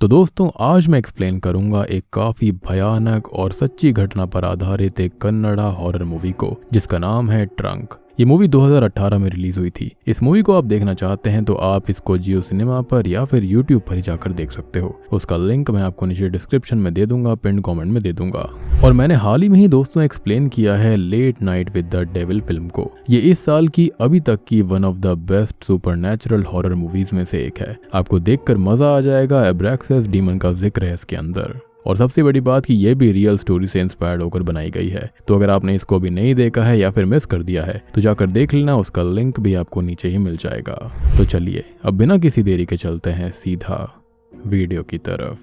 तो दोस्तों आज मैं एक्सप्लेन करूंगा एक काफी भयानक और सच्ची घटना पर आधारित एक कन्नड़ा हॉरर मूवी को जिसका नाम है ट्रंक। ये मूवी 2018 में रिलीज हुई थी। इस मूवी को आप देखना चाहते हैं तो आप इसको जियो सिनेमा पर या फिर यूट्यूब पर ही जाकर देख सकते हो। उसका लिंक मैं आपको नीचे डिस्क्रिप्शन में दे दूंगा, पिन कमेंट में दे दूंगा। और मैंने हाल ही में ही दोस्तों एक्सप्लेन किया है late night with the devil film को। ये इस साल की अभी तक की one of the best supernatural horror movies में से एक है। आपको देखकर मजा आ जाएगा। एब्रैक्सिस डीमन का जिक्र है इसके अंदर। और सबसे बड़ी बात कि ये भी रियल स्टोरी से इंस्पायर्ड होकर बनाई गई है। तो अगर आपने इसको भी नहीं देखा है या फिर मिस कर दिया है तो जाकर देख लेना, उसका लिंक भी आपको नीचे ही मिल जाएगा। तो चलिए अब बिना किसी देरी के चलते हैं सीधा वीडियो की तरफ।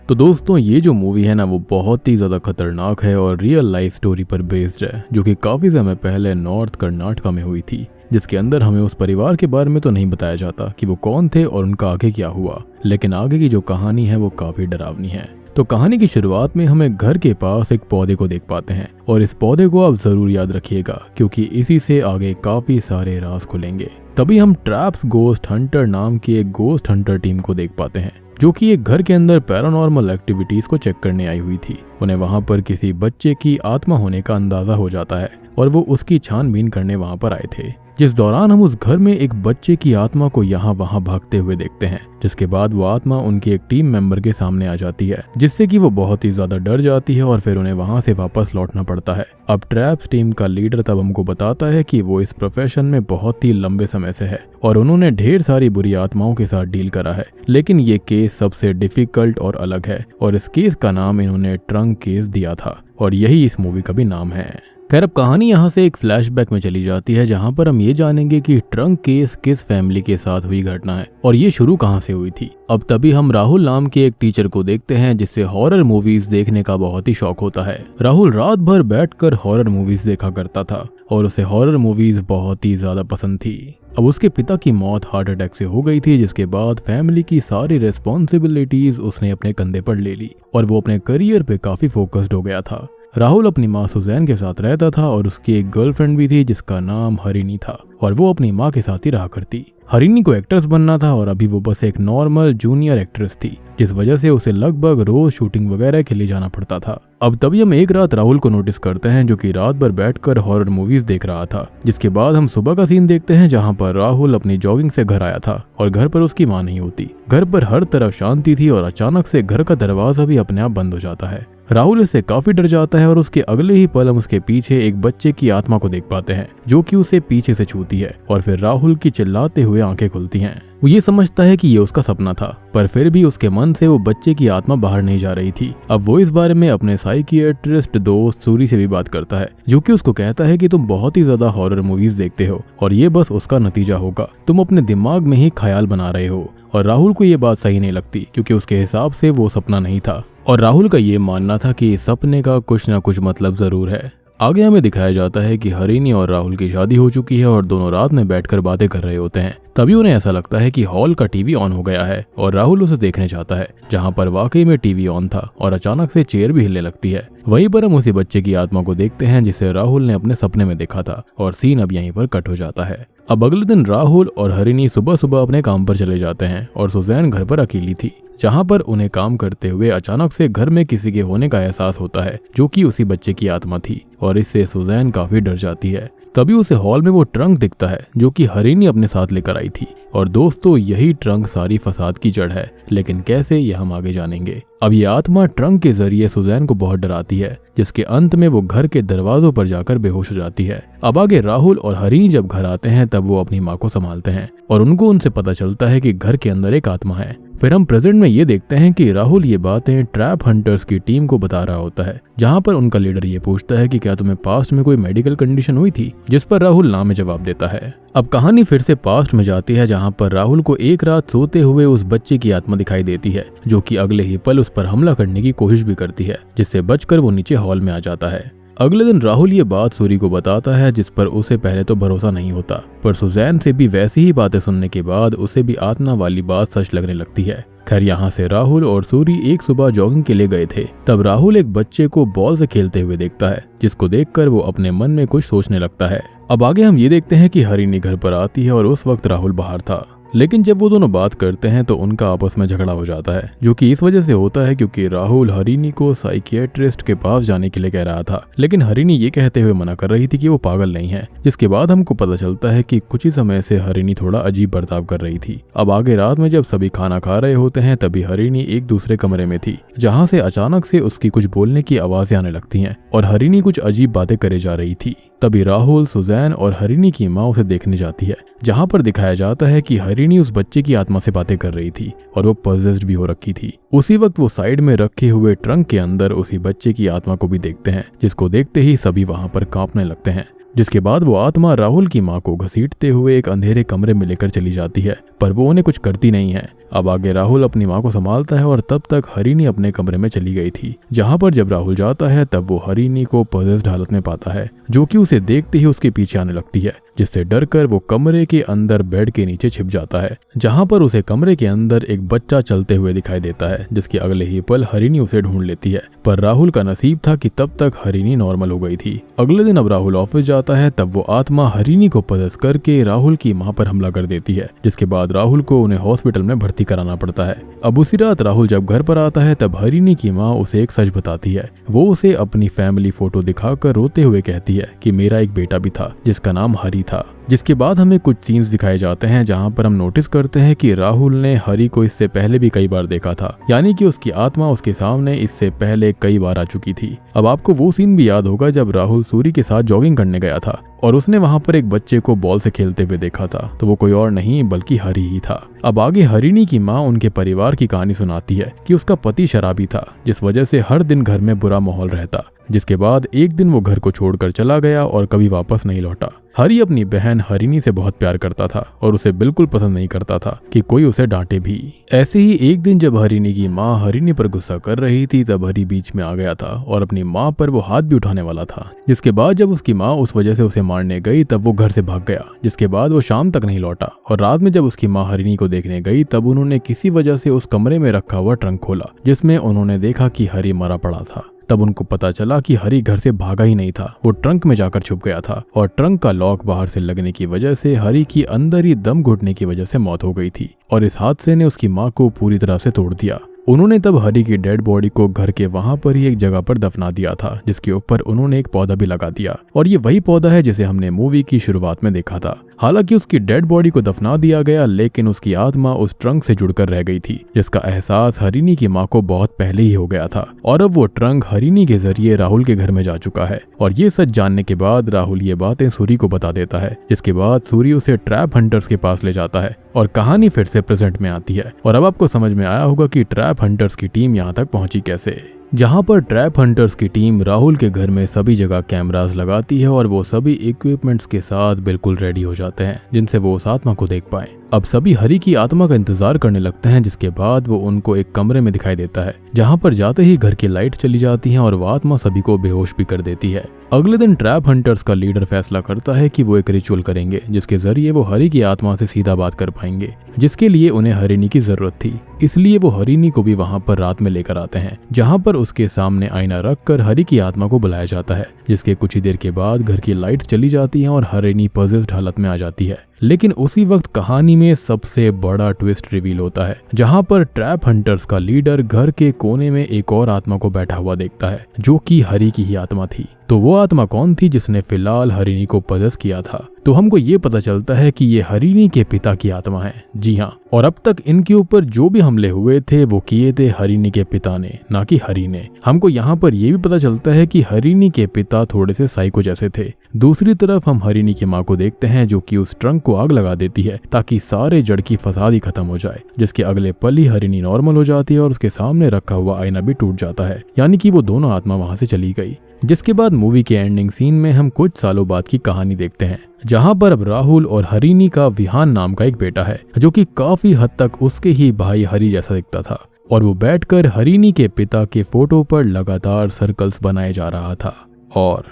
तो दोस्तों ये जो मूवी है ना वो बहुत ही ज़्यादा खतरनाक है और रियल लाइफ स्टोरी पर बेस्ड है, जो कि काफ़ी समय पहले नॉर्थ कर्नाटका में हुई थी। जिसके अंदर हमें उस परिवार के बारे में तो नहीं बताया जाता कि वो कौन थे और उनका आगे क्या हुआ, लेकिन आगे की जो कहानी है वो काफ़ी डरावनी है। तो कहानी की शुरुआत में हमें घर के पास एक पौधे को देख पाते हैं और इस पौधे को आप जरूर याद रखिएगा क्योंकि इसी से आगे काफी सारे राज खुलेंगे। तभी हम ट्रैप्स गोस्ट हंटर नाम की एक गोस्ट हंटर टीम को देख पाते हैं जो कि एक घर के अंदर पैरानॉर्मल एक्टिविटीज को चेक करने आई हुई थी। उन्हें वहां पर किसी बच्चे की आत्मा होने का अंदाजा हो जाता है और वो उसकी छानबीन करने वहां पर आए थे, जिस दौरान हम उस घर में एक बच्चे की आत्मा को यहाँ वहाँ भागते हुए देखते हैं। जिसके बाद वो आत्मा उनके एक टीम मेंबर के सामने आ जाती है, जिससे कि वो बहुत ही ज्यादा डर जाती है और फिर उन्हें वहां से वापस लौटना पड़ता है। अब ट्रैप्स टीम का लीडर तब हमको बताता है कि वो इस प्रोफेशन में बहुत ही लंबे समय से है और उन्होंने ढेर सारी बुरी आत्माओं के साथ डील करा है, लेकिन ये केस सबसे डिफिकल्ट और अलग है और इस केस का नाम इन्होंने ट्रंक केस दिया था और यही इस मूवी का भी नाम है। खैर अब कहानी यहाँ से एक फ्लैशबैक में चली जाती है जहाँ पर हम ये जानेंगे कि ट्रंक केस किस फैमिली के साथ हुई घटना है और ये शुरू कहाँ से हुई थी। अब तभी हम राहुल नाम के एक टीचर को देखते हैं जिससे हॉरर मूवीज देखने का बहुत ही शौक होता है। राहुल रात भर बैठकर हॉरर मूवीज देखा करता था और उसे हॉरर मूवीज बहुत ही ज्यादा पसंद थी। अब उसके पिता की मौत हार्ट अटैक से हो गई थी, जिसके बाद फैमिली की सारी रिस्पॉन्सिबिलिटीज उसने अपने कंधे पर ले ली और वो अपने करियर पे काफी फोकस्ड हो गया था। राहुल अपनी माँ सुजैन के साथ रहता था और उसकी एक गर्लफ्रेंड भी थी जिसका नाम हरिनी था और वो अपनी माँ के साथ ही रहा करती। हरिनी को एक्ट्रेस बनना था और अभी वो बस एक नॉर्मल जूनियर एक्ट्रेस थी, जिस वजह से उसे लगभग रोज शूटिंग वगैरह के लिए जाना पड़ता था। अब तभी हम एक रात राहुल को नोटिस करते हैं जो कि रात भर बैठकर हॉरर मूवीज देख रहा था। जिसके बाद हम सुबह का सीन देखते हैं जहां पर राहुल अपनी जॉगिंग से घर आया था और घर पर उसकी माँ नहीं होती। घर पर हर तरफ शांति थी और अचानक से घर का दरवाजा भी अपने आप बंद हो जाता है। राहुल इससे काफी डर जाता है और उसके अगले ही पल हम उसके पीछे एक बच्चे की आत्मा को देख पाते हैं जो कि उसे पीछे से छूती है और फिर राहुल की चिल्लाते हुए आंखें खुलती हैं। वो ये समझता है कि ये उसका सपना था, पर फिर भी उसके मन से वो बच्चे की आत्मा बाहर नहीं जा रही थी। अब वो इस बारे में अपने साइकियाट्रिस्ट दोस्त सूरी से भी बात करता है जो कि उसको कहता है कि तुम बहुत ही ज्यादा हॉरर मूवीज देखते हो और ये बस उसका नतीजा होगा, तुम अपने दिमाग में ही ख्याल बना रहे हो। और राहुल को ये बात सही नहीं लगती क्योंकि उसके हिसाब से वो सपना नहीं था और राहुल का ये मानना था कि इस सपने का कुछ ना कुछ मतलब जरूर है। आगे हमें दिखाया जाता है कि हरिनी और राहुल की शादी हो चुकी है और दोनों रात में बैठकर बातें कर रहे होते हैं। तभी उन्हें ऐसा लगता है कि हॉल का टीवी ऑन हो गया है और राहुल उसे देखने जाता है जहां पर वाकई में टीवी ऑन था और अचानक से चेयर भी हिलने लगती है। वहीं पर हम उसी बच्चे की आत्मा को देखते हैं जिसे राहुल ने अपने सपने में देखा था और सीन अब यहीं पर कट हो जाता है। अब अगले दिन राहुल और हरिनी सुबह सुबह अपने काम पर चले जाते हैं और सुजैन घर पर अकेली थी, जहां पर उन्हें काम करते हुए अचानक से घर में किसी के होने का एहसास होता है जो कि उसी बच्चे की आत्मा थी और इससे सुजैन काफी डर जाती है। तभी उसे हॉल में वो ट्रंक दिखता है जो कि हरिनी अपने साथ लेकर आई थी और दोस्तों यही ट्रंक सारी फसाद की जड़ है, लेकिन कैसे ये हम आगे जानेंगे। अब ये आत्मा ट्रंक के जरिए सुजैन को बहुत डराती है, जिसके अंत में वो घर के दरवाजों पर जाकर बेहोश हो जाती है। अब आगे राहुल और हरिनी जब घर आते हैं तब वो अपनी माँ को संभालते हैं और उनको उनसे पता चलता है कि घर के अंदर एक आत्मा है। फिर हम प्रेजेंट में ये देखते हैं कि राहुल ये बातें ट्रैप हंटर्स की टीम को बता रहा होता है, जहां पर उनका लीडर ये पूछता है कि क्या तुम्हें पास्ट में कोई मेडिकल कंडीशन हुई थी, जिस पर राहुल ना में जवाब देता है। अब कहानी फिर से पास्ट में जाती है जहां पर राहुल को एक रात सोते हुए उस बच्चे की आत्मा दिखाई देती है जो कि अगले ही पल उस पर हमला करने की कोशिश भी करती है, जिससे बचकर वो नीचे हॉल में आ जाता है। अगले दिन राहुल ये बात सूरी को बताता है जिस पर उसे पहले तो भरोसा नहीं होता, पर सुजैन से भी वैसी ही बातें सुनने के बाद उसे भी आत्मा वाली बात सच लगने लगती है। खैर यहाँ से राहुल और सूरी एक सुबह जॉगिंग के लिए गए थे। तब राहुल एक बच्चे को बॉल से खेलते हुए देखता है, जिसको देखकर वो अपने मन में कुछ सोचने लगता है। अब आगे हम ये देखते हैं कि हरिनी घर पर आती है और उस वक्त राहुल बाहर था। लेकिन जब वो दोनों बात करते हैं तो उनका आपस में झगड़ा हो जाता है, जो कि इस वजह से होता है क्योंकि राहुल हरिणी को साइकियाट्रिस्ट के पास जाने के लिए कह रहा था, लेकिन हरिणी ये कहते हुए मना कर रही थी कि वो पागल नहीं है। जिसके बाद हमको पता चलता है कि कुछ ही समय से हरिणी थोड़ा अजीब बर्ताव कर रही थी। अब आगे रात में जब सभी खाना खा रहे होते हैं तभी हरिणी एक दूसरे कमरे में थी, जहाँ से अचानक से उसकी कुछ बोलने की आवाजें आने लगती हैं और हरिणी कुछ अजीब बातें करे जा रही थी। तभी राहुल, सुजैन और हरिणी की माँ उसे देखने जाती है, जहाँ पर दिखाया जाता है कि हरिणी उस बच्चे की आत्मा से बातें कर रही थी और वो पॉजेस्ड भी हो रखी थी। उसी वक्त वो साइड में रखे हुए ट्रंक के अंदर उसी बच्चे की आत्मा को भी देखते हैं, जिसको देखते ही सभी वहां पर कांपने लगते हैं। जिसके बाद वो आत्मा राहुल की माँ को घसीटते हुए एक अंधेरे कमरे में लेकर चली जाती है, पर वो उन्हें कुछ करती नहीं है। अब आगे राहुल अपनी माँ को संभालता है और तब तक हरिणी अपने कमरे में चली गई थी, जहाँ पर जब राहुल जाता है तब वो हरिणी को पॉजेस्ड हालत में पाता है, जो कि उसे देखते ही उसके पीछे आने लगती है, जिससे डरकर वो कमरे के अंदर बेड के नीचे छिप जाता है, जहाँ पर उसे कमरे के अंदर एक बच्चा चलते हुए दिखाई देता है, जिसके अगले ही पल हरिणी उसे ढूंढ लेती है। पर राहुल का नसीब था कि तब तक हरिणी नॉर्मल हो गई थी। अगले दिन अब राहुल ऑफिस जाता है, तब वो आत्मा हरिणी को पॉजेस्ड करके राहुल की माँ पर हमला कर देती है, जिसके बाद राहुल को उन्हें हॉस्पिटल में भर्ती कराना पड़ता है। अब उसी रात राहुल जब घर पर आता है तब हरिणी की माँ उसे एक सच बताती है। वो उसे अपनी फैमिली फोटो दिखाकर रोते हुए कहती है कि मेरा एक बेटा भी था जिसका नाम हरि था। जिसके बाद हमें कुछ सीन्स दिखाए जाते हैं जहां पर हम नोटिस करते हैं कि राहुल ने हरि को इससे पहले भी कई बार देखा था, यानी कि उसकी आत्मा उसके सामने इससे पहले कई बार आ चुकी थी। अब आपको वो सीन भी याद होगा जब राहुल सूरी के साथ जॉगिंग करने गया था और उसने वहां पर एक बच्चे को बॉल से खेलते हुए देखा था, तो वो कोई और नहीं बल्कि हरि ही था। अब आगे हरिणी की माँ उनके परिवार की कहानी सुनाती है कि उसका पति शराबी था, जिस वजह से हर दिन घर में बुरा माहौल रहता। जिसके बाद एक दिन वो घर को छोड़कर चला गया और कभी वापस नहीं लौटा। हरि अपनी बहन हरिणी से बहुत प्यार करता था और उसे बिल्कुल पसंद नहीं करता था कि कोई उसे डांटे भी। ऐसे ही एक दिन जब हरिणी की माँ हरिणी पर गुस्सा कर रही थी तब हरि बीच में आ गया था और अपनी माँ पर वो हाथ भी उठाने वाला था। जिसके बाद जब उसकी माँ उस वजह से उसे मारने गई तब वो घर से भाग गया। जिसके बाद वो शाम तक नहीं लौटा और रात में जब उसकी माँ हरिणी को देखने गई तब उन्होंने किसी वजह से उस कमरे में रखा हुआ ट्रंक खोला, जिसमें उन्होंने देखा कि हरि मरा पड़ा था। तब उनको पता चला कि हरि घर से भागा ही नहीं था, वो ट्रंक में जाकर छुप गया था और ट्रंक का लॉक बाहर से लगने की वजह से हरि की अंदर ही दम घुटने की वजह से मौत हो गई थी और इस हादसे ने उसकी माँ को पूरी तरह से तोड़ दिया। उन्होंने तब हरि की डेड बॉडी को घर के वहां पर ही एक जगह पर दफना दिया था, जिसके ऊपर उन्होंने एक पौधा भी लगा दिया और ये वही पौधा है जिसे हमने मूवी की शुरुआत में देखा था। हालांकि उसकी डेड बॉडी को दफना दिया गया, लेकिन उसकी आत्मा उस ट्रंक से जुड़कर रह गई थी, जिसका एहसास हरिणी की माँ को बहुत पहले ही हो गया था और अब वो ट्रंक हरिणी के जरिए राहुल के घर में जा चुका है। और ये सच जानने के बाद राहुल ये बातें सूरी को बता देता है, जिसके बाद सूरी उसे ट्रैप हंटर्स के पास ले जाता है और कहानी फिर से प्रेजेंट में आती है। और अब आपको समझ में आया होगा कि ट्रैप हंटर्स की टीम यहाँ तक पहुंची कैसे। जहां पर ट्रैप हंटर्स की टीम राहुल के घर में सभी जगह कैमरास लगाती है और वो सभी इक्विपमेंट्स के साथ बिल्कुल रेडी हो जाते हैं जिनसे वो उस आत्मा को देख पाए। अब सभी हरि की आत्मा का इंतजार करने लगते हैं, जिसके बाद वो उनको एक कमरे में दिखाई देता है, जहां पर जाते ही घर की लाइट चली जाती है और वो आत्मा सभी को बेहोश भी कर देती है। अगले दिन ट्रैप हंटर्स का लीडर फैसला करता है कि वो एक रिचुअल करेंगे जिसके जरिए वो हरि की आत्मा से सीधा बात कर पाएंगे, जिसके लिए उन्हें हरिणी की जरूरत थी। इसलिए वो हरिणी को भी वहां पर रात में लेकर आते हैं, जहां पर उसके सामने आईना रखकर हरि की आत्मा को बुलाया जाता है, जिसके कुछ ही देर के बाद घर की लाइट चली जाती है और हरिणी पॉजेस्ड हालत में आ जाती है। लेकिन उसी वक्त कहानी में सबसे बड़ा ट्विस्ट रिवील होता है, जहां पर ट्रैप हंटर्स का लीडर घर के कोने में एक और आत्मा को बैठा हुआ देखता है, जो कि हरि की ही आत्मा थी। तो वो आत्मा कौन थी जिसने फिलहाल हरिणी को पॉजेस किया था? तो हमको ये पता चलता है कि ये हरिणी के पिता की आत्मा है। जी हाँ, और अब तक इनके ऊपर जो भी हमले हुए थे वो किए थे हरिणी के पिता ने, ना कि हरि ने। हमको यहाँ पर यह भी पता चलता है कि हरिणी के पिता थोड़े से साइको जैसे थे। दूसरी तरफ हम हरिणी की माँ को देखते हैं, जो कि उस ट्रंक को आग लगा देती है ताकि सारे जड़ की फसाद ही खत्म हो जाए, जिसके अगले पल ही हरिणी नॉर्मल हो जाती है और उसके सामने रखा हुआ आईना भी टूट जाता है, यानी कि वो दोनों आत्मा वहां से चली गई। जिसके बाद मूवी के एंडिंग सीन में हम कुछ सालों बाद की कहानी देखते हैं, जहां पर अब राहुल और हरिणी का विहान नाम का एक बेटा है, जो कि काफी हद तक उसके ही भाई हरि जैसा दिखता था और वो बैठकर हरिणी के पिता के फोटो पर लगातार सर्कल्स बनाए जा रहा था। और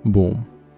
बूम,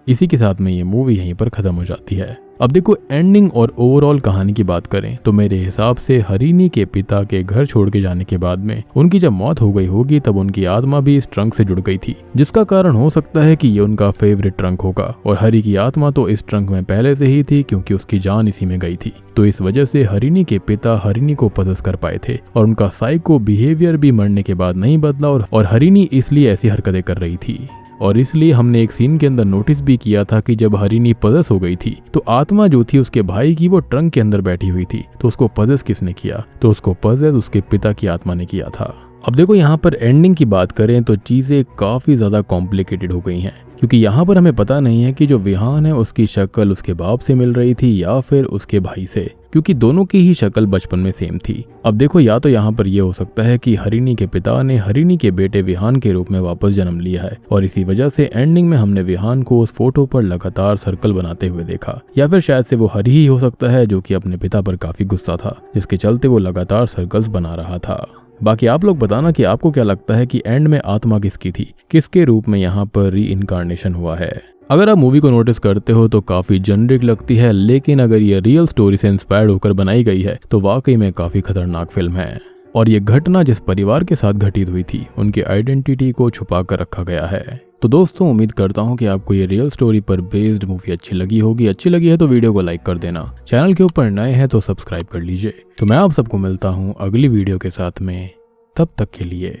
इसी के साथ में ये मूवी यहीं पर खत्म हो जाती है। अब देखो एंडिंग और ओवरऑल कहानी की बात करें तो मेरे हिसाब से हरिणी के पिता के घर छोड़ के जाने के बाद में उनकी जब मौत हो गई होगी तब उनकी आत्मा भी इस ट्रंक से जुड़ गई थी, जिसका कारण हो सकता है कि ये उनका फेवरेट ट्रंक होगा। और हरि की आत्मा तो इस ट्रंक में पहले से ही थी क्योंकि उसकी जान इसी में गई थी। तो इस वजह से हरिणी के पिता हरिणी को पसस कर पाए थे और उनका साइको बिहेवियर भी मरने के बाद नहीं बदला और हरिणी इसलिए ऐसी हरकतें कर रही थी। और इसलिए हमने एक सीन के अंदर नोटिस भी किया था कि जब हरिणी पजस हो गई थी तो आत्मा जो थी उसके भाई की वो ट्रंक के अंदर बैठी हुई थी। तो उसको पजस किसने किया? तो उसको पजस उसके पिता की आत्मा ने किया था। अब देखो यहाँ पर एंडिंग की बात करें तो चीजें काफी ज्यादा कॉम्प्लिकेटेड हो गई हैं, क्योंकि यहाँ पर हमें पता नहीं है कि जो विहान है उसकी शक्ल उसके बाप से मिल रही थी या फिर उसके भाई से, क्योंकि दोनों की ही शक्ल बचपन में सेम थी। अब देखो या तो यहाँ पर यह हो सकता है कि हरिणी के पिता ने हरिणी के बेटे विहान के रूप में वापस जन्म लिया है और इसी वजह से एंडिंग में हमने विहान को उस फोटो पर लगातार सर्कल बनाते हुए देखा, या फिर शायद से वो हरि ही हो सकता है जो कि अपने पिता पर काफी गुस्सा था, जिसके चलते वो लगातार सर्कल्स बना रहा था। बाकी आप लोग बताना कि आपको क्या लगता है कि एंड में आत्मा किसकी थी, किसके रूप में यहाँ पर री इनकारनेशन हुआ है। अगर आप मूवी को नोटिस करते हो तो काफी जेनरिक लगती है, लेकिन अगर ये रियल स्टोरी से इंस्पायर्ड होकर बनाई गई है तो वाकई में काफी खतरनाक फिल्म है। और ये घटना जिस परिवार के साथ घटित हुई थी उनकी आइडेंटिटी को छुपा कर रखा गया है। तो दोस्तों उम्मीद करता हूँ कि आपको ये रियल स्टोरी पर बेस्ड मूवी अच्छी लगी होगी। अच्छी लगी है तो वीडियो को लाइक कर देना, चैनल के ऊपर नए हैं तो सब्सक्राइब कर लीजिए। तो मैं आप सबको मिलता हूँ अगली वीडियो के साथ में, तब तक के लिए